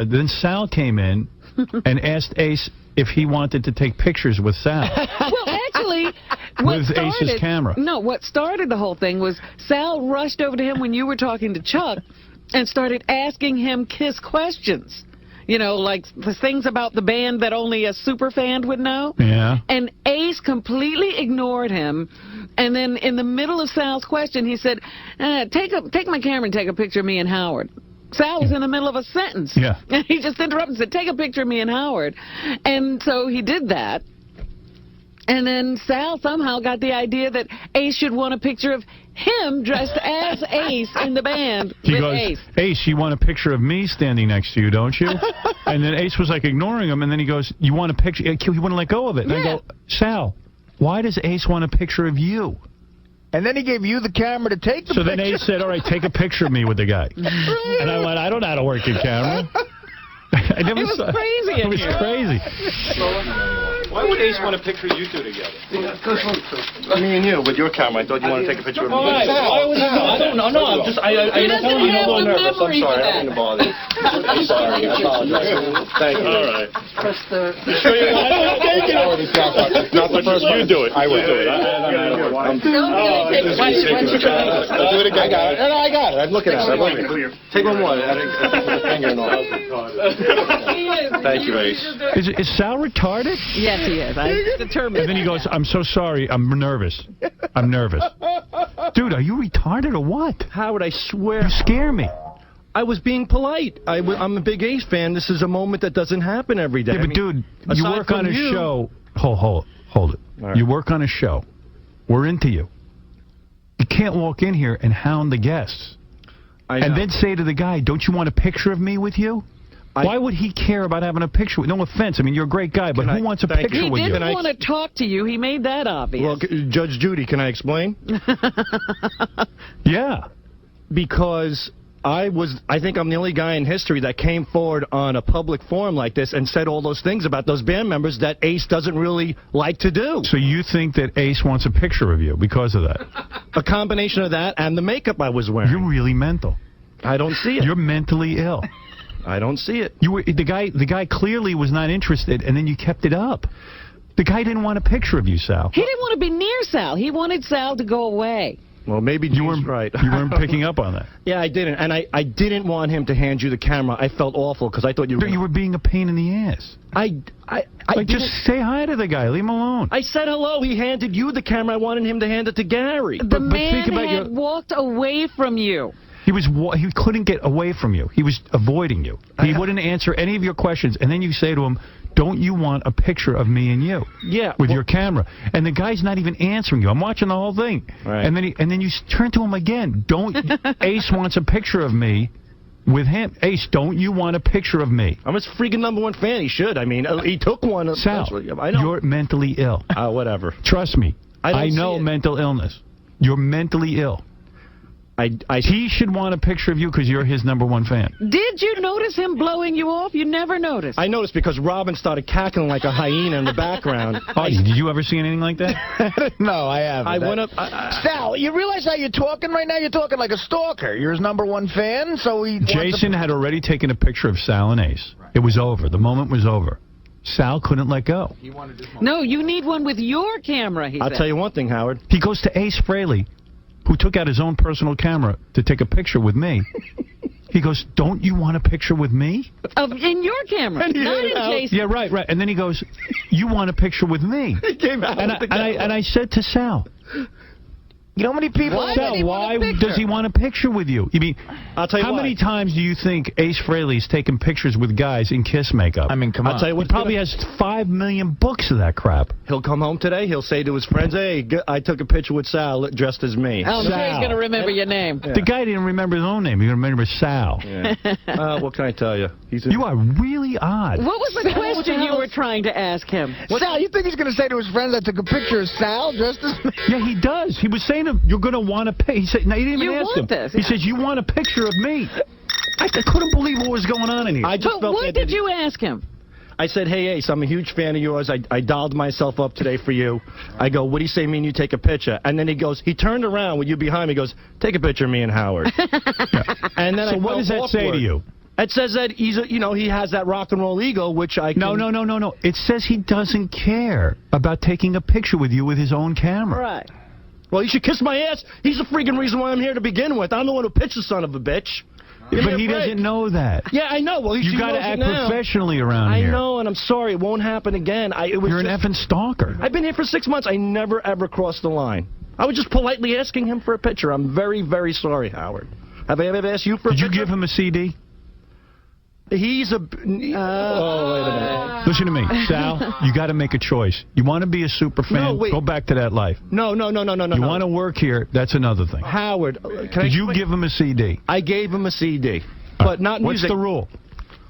Then Sal came in and asked Ace if he wanted to take pictures with Sal. Well, actually, with Ace's camera. No, what started the whole thing was Sal rushed over to him when you were talking to Chuck and started asking him Kiss questions. You know, like the things about the band that only a super fan would know. Yeah. And Ace completely ignored him. And then in the middle of Sal's question, he said, take my camera and take a picture of me and Howard. Sal was in the middle of a sentence. Yeah. And he just interrupted and said, take a picture of me and Howard. And so he did that. And then Sal somehow got the idea that Ace should want a picture of him dressed as Ace in the band with Ace. Ace, you want a picture of me standing next to you, don't you? And then Ace was like ignoring him, and then he goes, you want a picture? He wouldn't let go of it. And I go, Sal, why does Ace want a picture of you? And then he gave you the camera to take the picture. So then Ace said, all right, take a picture of me with the guy. And I went, I don't know how to work your camera. It was crazy. It was crazy. Why would Ace want a picture of you two together? Me and you, with your camera. I thought you wanted to take a picture of me. Why would he? I don't know. No, I'm just. I doesn't know you're a have little the nervous. I'm memory sorry. for I don't mean to bother you. I'm sorry. I apologize. Thank you. All right. You sure you want to? Not the first one. You do it. I will do it. Do it again. I got it. I'm looking at it. Take one more. Finger and all. Thank you, Ace. Is Sal retarded? Yes, he is. I'm determined. And then he goes, I'm so sorry. I'm nervous. I'm nervous. Dude, are you retarded or what? Howard, I swear. You scare me. I was being polite. I'm a big Ace fan. This is a moment that doesn't happen every day. Yeah, but dude, you work on a show. Hold it. Right. You work on a show. We're into you. You can't walk in here and hound the guests. And then say to the guy, don't you want a picture of me with you? Why would he care about having a picture? No offense. I mean, you're a great guy, but who wants a picture with you? He didn't want to talk to you. He made that obvious. Well, Judge Judy, can I explain? Yeah. Because I think I'm the only guy in history that came forward on a public forum like this and said all those things about those band members that Ace doesn't really like to do. So you think that Ace wants a picture of you because of that? A combination of that and the makeup I was wearing. You're really mental. I don't see it. You're mentally ill. I don't see it. The guy clearly was not interested, and then you kept it up. The guy didn't want a picture of you, Sal. He didn't want to be near Sal. He wanted Sal to go away. Well, maybe you weren't right. You weren't picking up on that. Yeah, I didn't. And I didn't want him to hand you the camera. I felt awful because I thought you were being a pain in the ass. Just say hi to the guy. Leave him alone. I said hello. He handed you the camera. I wanted him to hand it to Gary. The man had walked away from you. He couldn't get away from you. He was avoiding you. He wouldn't answer any of your questions. And then you say to him, don't you want a picture of me and you? Yeah. With your camera. And the guy's not even answering you. I'm watching the whole thing. Right. And then you turn to him again. Ace wants a picture of me with him. Ace, don't you want a picture of me? I'm his freaking #1 fan. He should. I mean, he took one. Sal, I know. you're mentally ill. Whatever. Trust me. I know mental illness. You're mentally ill. He should want a picture of you because you're his #1 fan. Did you notice him blowing you off? You never noticed. I noticed because Robin started cackling like a hyena in the background. Did you ever see anything like that? No, I haven't. I went up. Sal, you realize how you're talking right now? You're talking like a stalker. You're his #1 fan, so he... Jason had already taken a picture of Sal and Ace. It was over. The moment was over. Sal couldn't let go. No, you need one with your camera, he said. I'll tell you one thing, Howard. He goes to Ace Frehley, who took out his own personal camera to take a picture with me. He goes, don't you want a picture with me? In your camera, not in Jason. Yeah, right. And then he goes, you want a picture with me? He came out and I said to Sal, you know how many people... Sal, why does he want a picture with you? I mean, I'll tell you how many times do you think Ace Frehley's taken pictures with guys in Kiss makeup? I mean, come on. I'll tell you what, he probably has 5 million books of that crap. He'll come home today. He'll say to his friends, hey, I took a picture with Sal dressed as me. I'm sure he's going to remember your name. Yeah. The guy didn't remember his own name. He remember Sal. Yeah. What can I tell you? You are really odd. What was the question you were trying to ask him? Sal, you think he's going to say to his friends, I took a picture of Sal dressed as me? Yeah, he does. He was saying to him, you're going to want a picture. He said, no, he didn't even ask him. He says, you want a picture of me. I couldn't believe what was going on in here. But what did you ask him? I said, hey, Ace, I'm a huge fan of yours. I dolled myself up today for you. I go, what do you say, me and you take a picture? And then he turned around with you behind me. He goes, take a picture of me and Howard. And then so what does that say to you? It says that he's, he has that rock and roll ego, which I can... No. It says he doesn't care about taking a picture with you with his own camera. Right. Well, you should kiss my ass. He's the freaking reason why I'm here to begin with. I'm the one who pitched the son of a bitch. But he doesn't know that. Yeah, I know. Well, you got to act professionally around here. I know, and I'm sorry. It won't happen again. You're an effing stalker. I've been here for 6 months. I never, ever crossed the line. I was just politely asking him for a picture. I'm very, very sorry, Howard. Have I ever asked you for a picture? Did you give him a CD? He's a... oh, wait a minute. Listen to me, Sal. You got to make a choice. You want to be a super fan? No, go back to that life. No. You want to work here? That's another thing. Howard, did you give him a CD? I gave him a CD, but not music. What's the rule?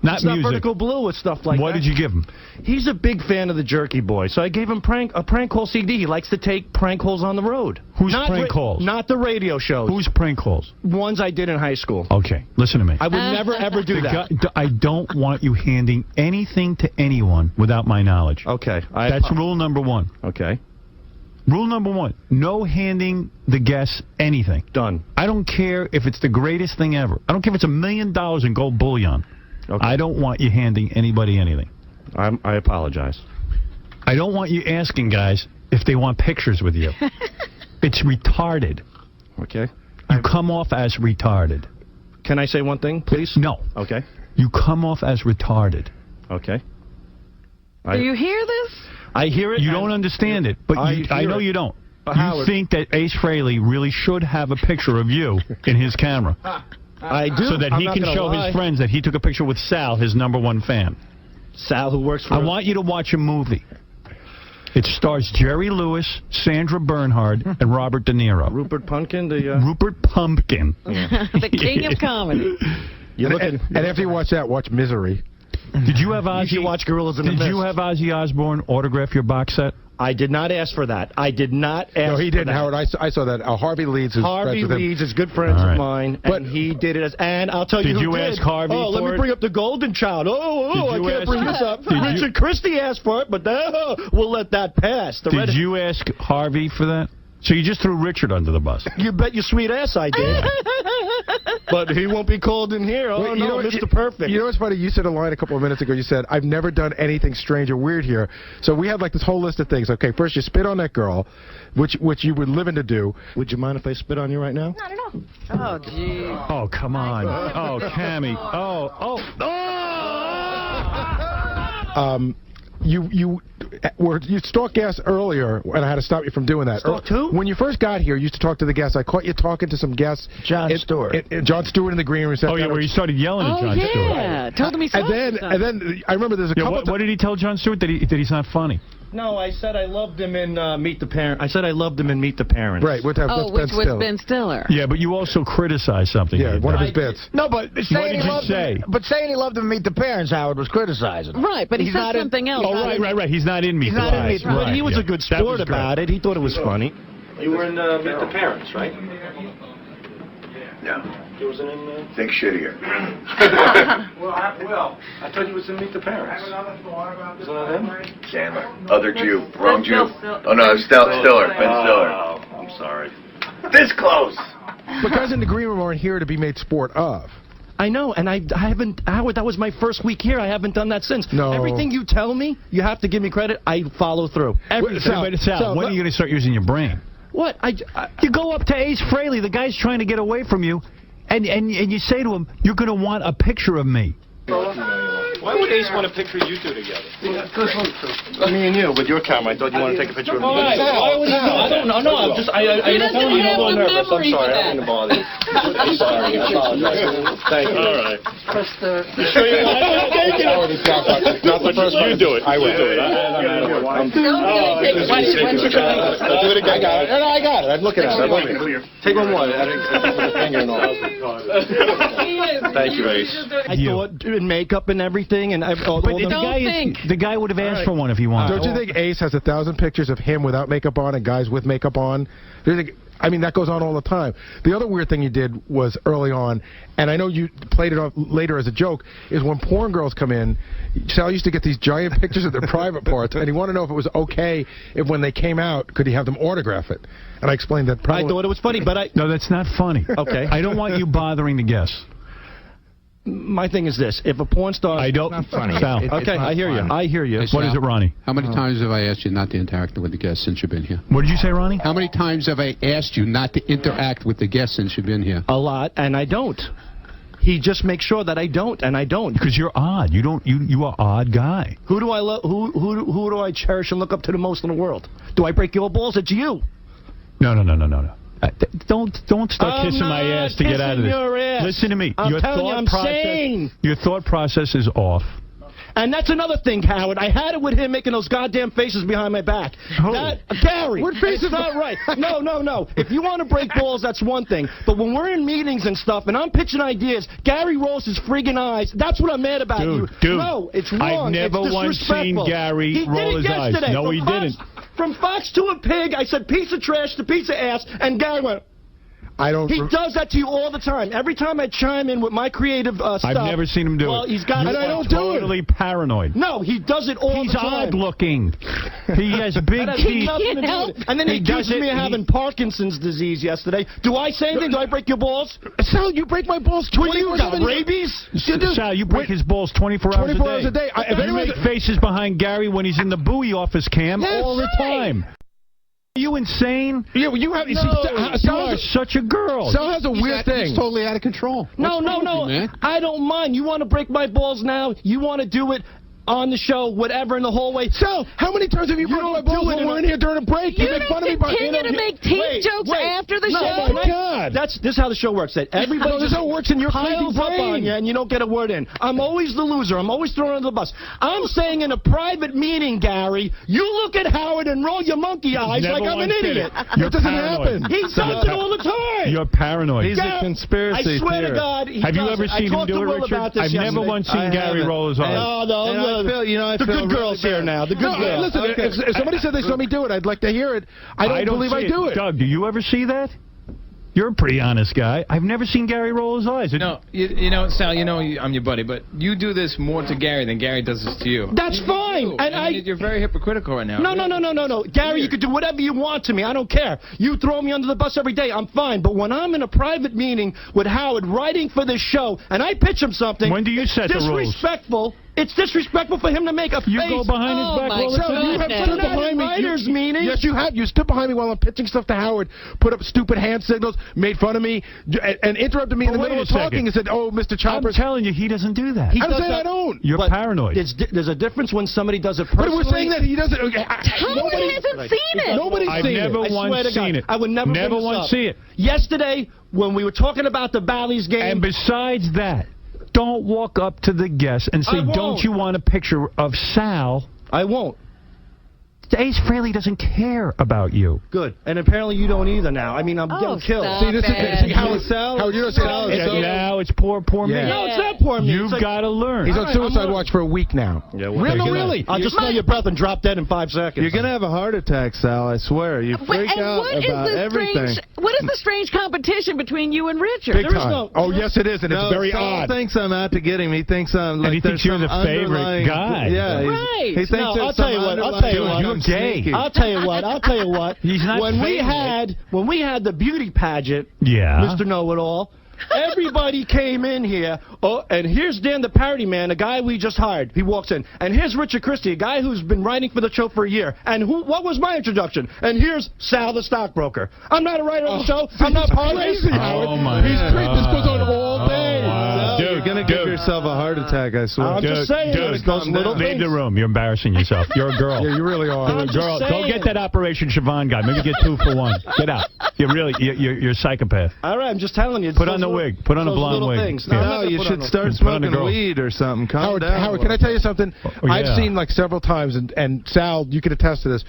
Not music. Not Vertical Blue with stuff like that. What did you give him? He's a big fan of the Jerky Boy, so I gave him a prank call CD. He likes to take prank calls on the road. Who's prank calls? Not the radio shows. Who's prank calls? Ones I did in high school. Okay, listen to me. I would never, ever do that. I don't want you handing anything to anyone without my knowledge. Okay. That's rule number 1. Okay. Rule number 1, no handing the guests anything. Done. I don't care if it's the greatest thing ever. I don't care if it's $1 million in gold bullion. Okay. I don't want you handing anybody anything. I apologize. I don't want you asking guys if they want pictures with you. It's retarded. Okay. You come off as retarded. Can I say one thing, please? No. Okay. You come off as retarded. Okay. Do you hear this? I hear it. You don't understand it, but I know you don't. You think that Ace Frehley really should have a picture of you in his camera. I do. So that he can show his friends that he took a picture with Sal, his #1 fan. Sal, who works for... I want you to watch a movie. It stars Jerry Lewis, Sandra Bernhard, and Robert De Niro. Rupert Pumpkin? Rupert Pumpkin. The king of comedy. And after you watch that, watch Misery. Did you have Ozzy? You should watch Gorillas in the Mist. Did you have Ozzy Osbourne autograph your box set? I did not ask for that. I did not ask for that. No, he didn't, Howard. I saw that. Harvey Leeds is Harvey Leeds is good friends of mine, and he did it and I'll tell you who did. Did you ask Harvey for it? Let me bring up the Golden Child. I can't bring this up. Richard Christie asked for it, but we'll let that pass. Did you ask Harvey for that? So you just threw Richard under the bus. You bet your sweet ass I did. But he won't be called in here. Oh, wait, no, Mr. Perfect. You know what's funny? You said a line a couple of minutes ago. You said, I've never done anything strange or weird here. So we have like this whole list of things. Okay, first you spit on that girl, which you were living to do. Would you mind if I spit on you right now? Not at all. Oh, gee. Oh, come on. Oh, Cammy. You stalked guests earlier, and I had to stop you from doing that. Stalked who? When you first got here, you used to talk to the guests. I caught you talking to some guests. John Stewart. John Stewart in the green room. Oh, yeah, where you started yelling at John Stewart. Yeah. Told him he saw and then I remember there's a couple... What did he tell John Stewart? That he's not funny? No, I said I loved him in Meet the Parents. I said I loved him in Meet the Parents. Right. which was Ben Stiller. Yeah, but you also criticized something. Yeah, one of his bits. No, but saying saying he loved him in Meet the Parents, Howard, was criticizing. Right, but he said something else. Oh, right. He's not in Meet the Parents. But he was a good sport about it. He thought it was funny. You were in Meet the Parents, right? No. You wasn't in... Think shittier. Well, I thought you was in Meet the Parents. Isn't that him? Sandler. Other Jew. Wrong Jew. Oh, no, Stiller. Ben Stiller. Oh, I'm sorry. This close. But guys in the green room aren't here to be made sport of. I know, and I haven't, Howard, that was my first week here. I haven't done that since. No. Everything you tell me, you have to give me credit. I follow through. Everything. Sal, when are you going to start using your brain? What? You go up to Ace Frehley, the guy's trying to get away from you, and you say to him, you're going to want a picture of me. Why would Ace want a picture of you two together? Me and you, with your camera. I thought you wanted to take a picture of me. I don't know. No, I'm just... I'm telling you, I'm a little nervous. I'm sorry. I don't mean to bother you. I'm sorry. I apologize. Thank you. All right. You sure you want to take it? Not the first one. You do it. I will. Do it. I'm do it again. I got it. I'm looking at it. Take one more. Thank you, Ace. I thought in makeup and everything, and the guy would have asked for one if he wanted. Don't you think Ace has 1,000 pictures of him without makeup on and guys with makeup on? I mean, that goes on all the time. The other weird thing you did was early on, and I know you played it off later as a joke, is when porn girls come in, Sal used to get these giant pictures of their private parts, and he wanted to know if it was okay if when they came out, could he have them autograph it? And I explained that probably... I thought it was funny, but No, that's not funny. Okay. I don't want you bothering the guests. my thing is this. If a porn star... I don't... Not funny. Sal. Okay, I hear you. I hear you. What is it, Ronnie? How many times have I asked you not to interact with the guests since you've been here? What did you say, Ronnie? How many times have I asked you not to interact with the guests since you've been here? A lot, and I don't. He just makes sure that I don't, and I don't. Because you're odd. You are odd guy. Who do I love? Who do I cherish and look up to the most in the world? Do I break your balls? It's you. No. Don't start kissing my ass to get out of this. Your ass. Listen to me. I'm telling you, I'm sane. Your thought process is off. And that's another thing, Howard. I had it with him making those goddamn faces behind my back. Gary. What faces? It's not right. No. If you want to break balls, that's one thing. But when we're in meetings and stuff, and I'm pitching ideas, Gary rolls his friggin' eyes. That's what I'm mad about. Dude. No, it's wrong. I've never once seen Gary roll his eyes. No, he didn't. From Fox to a pig, I said piece of trash to piece of ass, and Gary went... He does that to you all the time. Every time I chime in with my creative stuff... I've never seen him do it. Well, he's got it. And I don't do it. Totally paranoid. No, he does it all the time. He's odd-looking. He has big teeth. And then he accuses me of having Parkinson's disease yesterday. Do I say anything? Do I break your balls? Sal, you break my balls 24 hours a day. Rabies? Sal, you break his balls 24 hours a day. You make faces behind Gary when he's in the Bowie office cam all the time. Are you insane? Yeah, you have. You are such a girl. Sal has a weird thing. He's totally out of control. No. I don't mind. You want to break my balls now? You want to do it on the show, whatever, in the hallway. Sal, how many times have you broken my balls when we're in here during a break? You make fun of me. Continue to make teeth jokes after the show. Oh my God! This is how the show works. That everybody this is how it works in your piles up on you, and you don't get a word in. I'm always the loser. I'm always thrown under the bus. I'm saying in a private meeting, Gary, you look at Howard and roll your monkey eyes like I'm an idiot. That doesn't happen. He does it all the time. You're paranoid. He's a conspiracy I swear to God, Have you ever seen him do it, Richard? I've never once seen Gary roll his eyes. No. The good girls here now. The good girls. Listen, if somebody said they saw me do it, I'd like to hear it. I don't believe I do it. Doug, do you ever see that? You're a pretty honest guy. I've never seen Gary roll his eyes. No, you know, Sal, I'm your buddy, but you do this more to Gary than Gary does this to you. That's fine. And you're very hypocritical right now. No. Gary, you can do whatever you want to me. I don't care. You throw me under the bus every day. I'm fine. But when I'm in a private meeting with Howard writing for this show, and I pitch him something, when do you set the rules? Disrespectful. It's disrespectful for him to make a face. You go behind his back all the time. You have stood behind me. Yes, you have. You stood behind me while I'm pitching stuff to Howard, put up stupid hand signals, made fun of me, and interrupted me in the middle of talking and said, "Oh, Mr. Chopper." I'm telling you, he doesn't do that. I'm saying I don't. You're paranoid. There's a difference when somebody does it personally. But we're saying that he doesn't. Nobody hasn't seen it. Nobody's seen it. I've never once seen it. I would never once see it. Yesterday, when we were talking about the Bally's game. And besides that, don't walk up to the guests and say, "Don't you want a picture of Sal?" I won't. Ace Frehley doesn't care about you. Good. And apparently you don't either now. I mean, I'm getting killed. See, this is Howard. Howard, you don't say now it's poor me. No, it's not poor me. You've got to learn. He's on suicide watch for a week now. Yeah, really? I'll just smell your breath and drop dead in 5 seconds. You're going to have a heart attack, Sal, I swear. You freak out about everything. What is the strange competition between you and Richard? Big time. Oh, yes, it is, and it's very odd. He thinks I'm out to get him. He thinks I'm like, and he thinks you're the favorite guy. Yeah, right. He thinks I'll tell you what. You're gay. I'll tell you what. He's not when we had the beauty pageant, Mr. Know-It-All, everybody came in here. Oh, and here's Dan the Parody Man, a guy we just hired. He walks in. And here's Richard Christie, a guy who's been writing for the show for a year. And what was my introduction? And here's Sal the Stockbroker. I'm not a writer on the show. I'm not part of it. Oh, my He's crazy. This goes on all day. Sal, you're going to give yourself a heart attack, I swear. I'm just saying. Leave the room. You're embarrassing yourself. You're a girl. Yeah, you really are. You're a girl. Go get that Operation Siobhan guy. Maybe get 2 for 1. Get out. You're a psychopath. All right, I'm just telling you. Put on the wig. Put on a blonde wig. No, you should start smoking weed or something. Calm down. Howard, can I tell you something? I've seen like several times, and Sal, you can attest to this.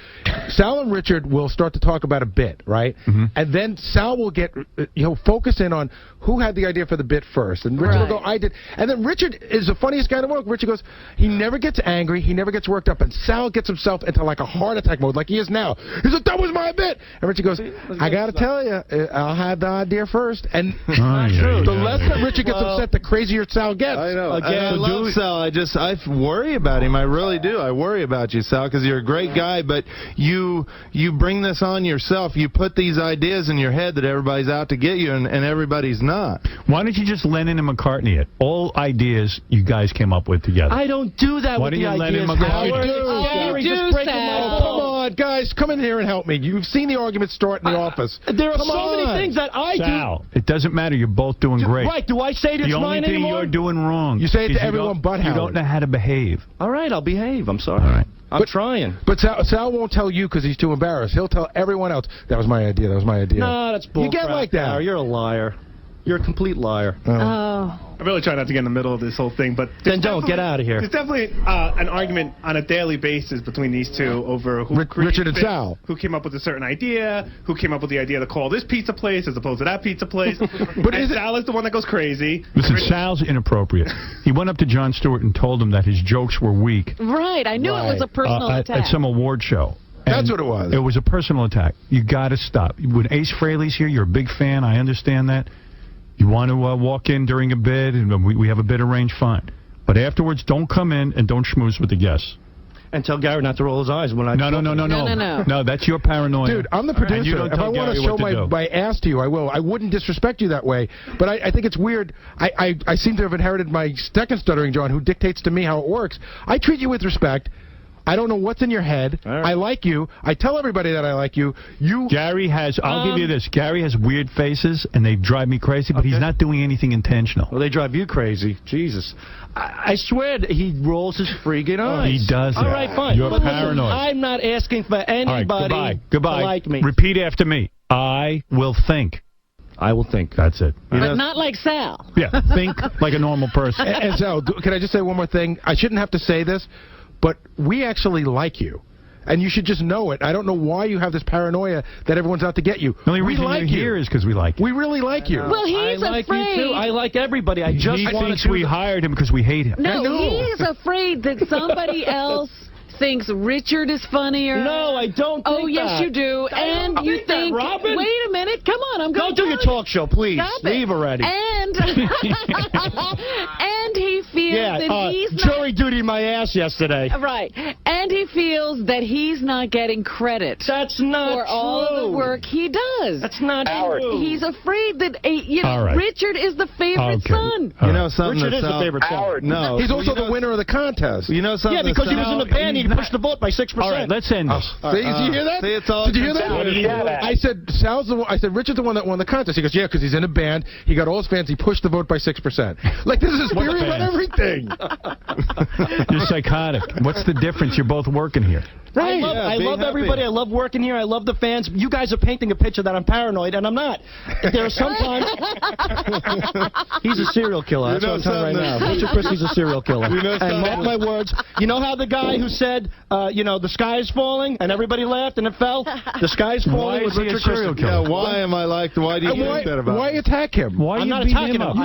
Sal and Richard will start to talk about a bit, right? And then Sal will get, focus in on who had the idea for the bit first. And Richard will go, I did. And then Richard is the funniest guy in the world. Richard goes, he never gets angry. He never gets worked up. And Sal gets himself into like a heart attack mode like he is now. He's like, that was my bit. And Richard goes, I got to tell you, I'll have the idea first. And the less that Richard gets upset, the crazier Sal gets. I know. I love Sal. I worry about him. I really do. I worry about you, Sal, because you're a great guy, but you bring this on yourself. You put these ideas in your head that everybody's out to get you, and everybody's not. Why don't you just Lennon and McCartney it? all ideas you guys came up with together. I don't do that with the ideas, Howard. You do, Sal. Come on, guys, come in here and help me. You've seen the argument start in the office. There are so many things that I Sal, it doesn't matter. You're both doing great. Right, do I say it's mine anymore? The only thing you're doing wrong. You say it to everyone but Howard. You don't know how to behave. All right, I'll behave. I'm sorry. All right. I'm trying. But Sal won't tell you because he's too embarrassed. He'll tell everyone else, that was my idea, that was my idea. No, that's bull. You get like that. You're a liar. You're a complete liar. I really try not to get in the middle of this whole thing, but then don't get out of here. There's definitely an argument on a daily basis between these two over who Richard and Sal, who came up with a certain idea, who came up with the idea to call this pizza place as opposed to that pizza place. But Sal is the one that goes crazy. Listen, Sal's inappropriate. He went up to Jon Stewart and told him that his jokes were weak. Right, I knew it was a personal attack. At some award show. That's what it was. It was a personal attack. You got to stop. When Ace Frehley's here, you're a big fan. I understand that. You want to walk in during a bid, and we have a bid arranged, fine. But afterwards, don't come in and don't schmooze with the guests. And tell Gary not to roll his eyes when I... No. No, that's your paranoia. Dude, I'm the producer. If I want to show my ass to you, I will. I wouldn't disrespect you that way. But I think it's weird. I seem to have inherited my second stuttering John, who dictates to me how it works. I treat you with respect. I don't know what's in your head. Right. I like you. I tell everybody that I like you. Gary has, I'll give you this, Gary has weird faces, and they drive me crazy, but he's not doing anything intentional. Well, they drive you crazy. Jesus. I swear that he rolls his freaking eyes. He does. All right, fine. You're paranoid. Listen, I'm not asking for anybody Goodbye. to like me. Repeat after me. I will think. I will think. That's it. But not like Sal. Yeah, think like a normal person. And Sal, can I just say one more thing? I shouldn't have to say this, but we actually like you. And you should just know it. I don't know why you have this paranoia that everyone's out to get you. The only reason you're here is because we like you. We really like you. Well, he's like afraid. You too. I like everybody. I just he thinks we hired him because we hate him. No, he's afraid that somebody else thinks Richard is funnier. No, I don't think yes, that. you do. And you think, Robin? wait a minute, come on, I'm going to... Don't do your talk show, please. Stop Leave already. And he feels that he's not... jury duty my ass yesterday. Right. And he feels that he's not getting credit. That's not for true. all of the work he does. That's not true. He's afraid that Richard is the favorite son. You know something? Richard is the favorite son. No. He's also the winner of the contest. You know something? Yeah, because he was in the band, he pushed the vote by 6%. All right, let's end this. Did you hear that? Did you hear that? I said Richard's the one that won the contest. He goes, yeah, because he's in a band. He got all his fans. He pushed the vote by 6%. Like, this is his theory about everything. You're psychotic. What's the difference? You're both working here. Right. I love everybody. I love working here. I love the fans. You guys are painting a picture that I'm paranoid, and I'm not. There are sometimes... He's a serial killer. That's what I'm telling you right now. Richard Christie's a serial killer. And mark my words, you know how the guy who said, the sky is falling, and everybody laughed, and it fell? The sky is falling was Richard Christie. Yeah, why am I like... Why do you think that about Why attack him? Why are you beating him up?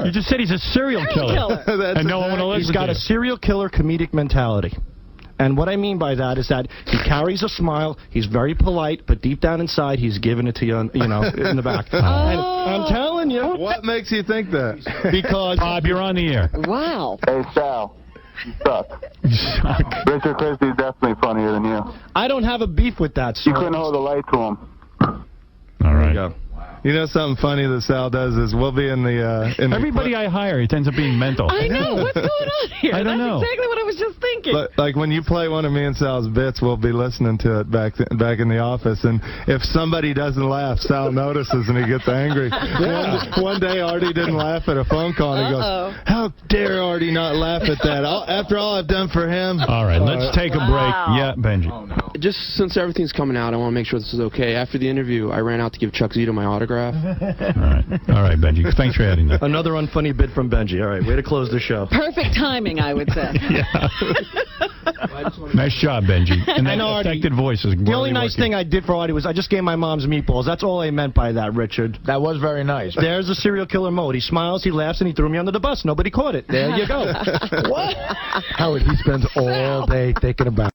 You just said he's a serial killer. And no one will listen to He's got a serial killer comedic mentality. And what I mean by that is that he carries a smile, he's very polite, but deep down inside, he's giving it to you, in the back. And I'm telling you. What makes you think that? Because... Bob, you're on the air. Wow. Hey, Sal. You suck. You suck. Richard Christie's definitely funnier than you. I don't have a beef with that, sir. You couldn't hold a light to him. All right. There you go. You know something funny that Sal does is we'll be in the... Everybody I hire, it ends up being mental. I know. What's going on here? I don't know. That's exactly what I was just thinking. Like when you play one of me and Sal's bits, we'll be listening to it back in the office. And if somebody doesn't laugh, Sal notices and he gets angry. One day Artie didn't laugh at a phone call and he goes, how dare Artie not laugh at that? After all I've done for him. All right, let's take a break. Yeah, Benji. Oh, no. Just since everything's coming out, I want to make sure this is okay. After the interview, I ran out to give Chuck Zito my autograph. All right, Benji. Thanks for adding that. Another unfunny bit from Benji. All right, way to close the show. Perfect timing, I would say. Nice job, Benji. And that affected voice is the only nice thing I did for Artie was I just gave my mom's meatballs. That's all I meant by that, Richard. That was very nice. There's a serial killer mode. He smiles, he laughs, and he threw me under the bus. Nobody caught it. There you go. What? Howard, he spends all day thinking about